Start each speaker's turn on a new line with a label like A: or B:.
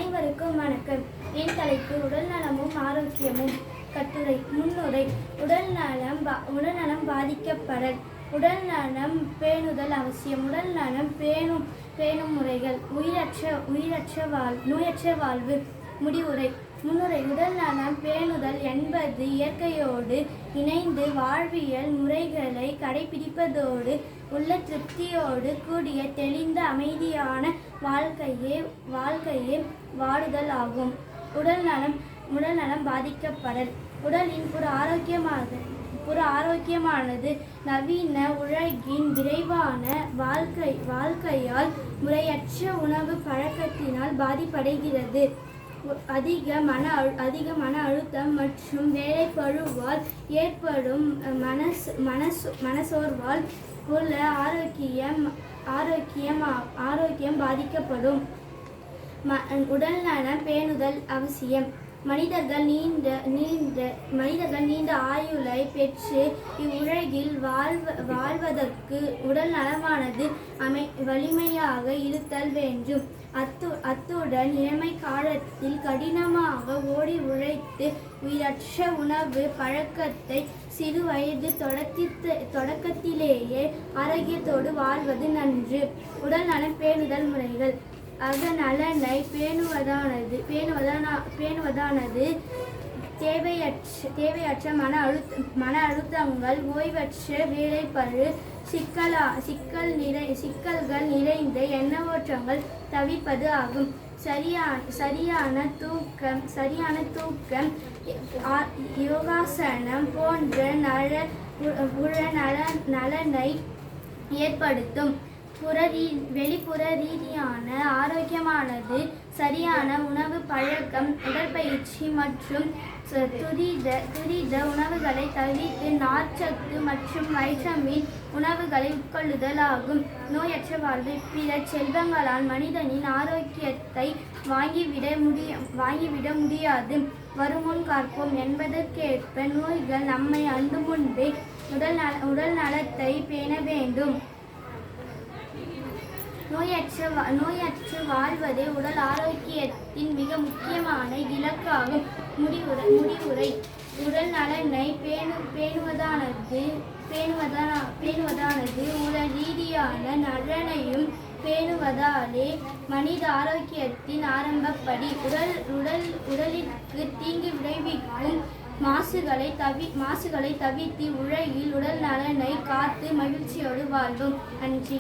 A: அனைவருக்கும் வணக்கம். என் தலைப்பு உடல் நலமும் ஆரோக்கியமும். கட்டுரை. முன்னுரை. உடல்நலம் பாதிக்கப்படல். உடல் நலம் பேணுதல் அவசியம். உடல் நலம் பேணும் முறைகள். நோயற்ற வாழ்வு. முடிவுரை. முன்னுரை. உடல் நலம் பேணுதல் என்பது இயற்கையோடு இணைந்து வாழ்வியல் முறைகளை கடைபிடிப்பதோடு உள்ள திருப்தியோடு கூடிய தெளிந்த அமைதியான வாழ்க்கையே வாடுதல் ஆகும். உடல் நலம் பாதிக்கப்படல். உடலின் புற ஆரோக்கியமானது நவீன உலகின் விரைவான வாழ்க்கையால் முறையற்ற உணவு பழக்கத்தினால் பாதிப்படைகிறது. அதிக மன அழுத்தம் மற்றும் வேலைப்பளுவால் ஏற்படும் மனசோர்வால் உள்ள ஆரோக்கியம் பாதிக்கப்படும். உடல் நலம் பேணுதல் அவசியம். மனிதர்கள் நீண்ட ஆயுளை பெற்று இவ்வுலகில் வாழ்வதற்கு உடல் நலமானது வலிமையாக இருத்தல் வேண்டும். அத்துடன் இளமை காலத்தில் கடினமாக ஓடி உழைத்து உயிரற்ற உணவு பழக்கத்தை சிறு வயது தொடக்கத்திலேயே ஆரோக்கியத்தோடு வாழ்வது நன்று. உடல் நலம் பேணுதல் முறைகள். அகநலனை பேணுவதானது தேவையற்ற மன அழுத்தங்கள், ஓய்வற்ற வேலைப்பளு, சிக்கல்கள் நிறைந்த எண்ணோட்டங்கள் தவிர்ப்பது ஆகும். சரியான தூக்கம், யோகாசனம் போன்ற நலனை ஏற்படுத்தும். வெளிப்புற ரீதியான ஆரோக்கியமானது சரியான உணவு பழக்கம், உடற்பயிற்சி மற்றும் துரித உணவுகளை தவிர்த்து நார்ச்சத்து மற்றும் வைட்டமின் உணவுகளை உட்கொள்ளுதல் ஆகும். நோயற்ற வாழ்வு. பிற செல்வங்களால் மனிதனின் ஆரோக்கியத்தை வாங்கிவிட முடியாது. வருமுன் காப்போம் என்பதற்கேற்ப நோய்கள் நம்மை அண்டு முன்பே உடல் நலத்தை பேண வேண்டும். நோயற்று வாழ்வதே உடல் ஆரோக்கியத்தின் மிக முக்கியமான இலக்காகும். முடிவுரை. உடல் நலனை பேணுவதானது உடல் ரீதியான நலனையும் பேணுவதாலே மனித ஆரோக்கியத்தின் ஆரம்பப்படி. உடலிற்கு தீங்கு விளைவிக்கும் மாசுகளை தவிர்த்து உலகில் உடல் நலனை காத்து மகிழ்ச்சியோடு வாழ்வோம். நன்றி.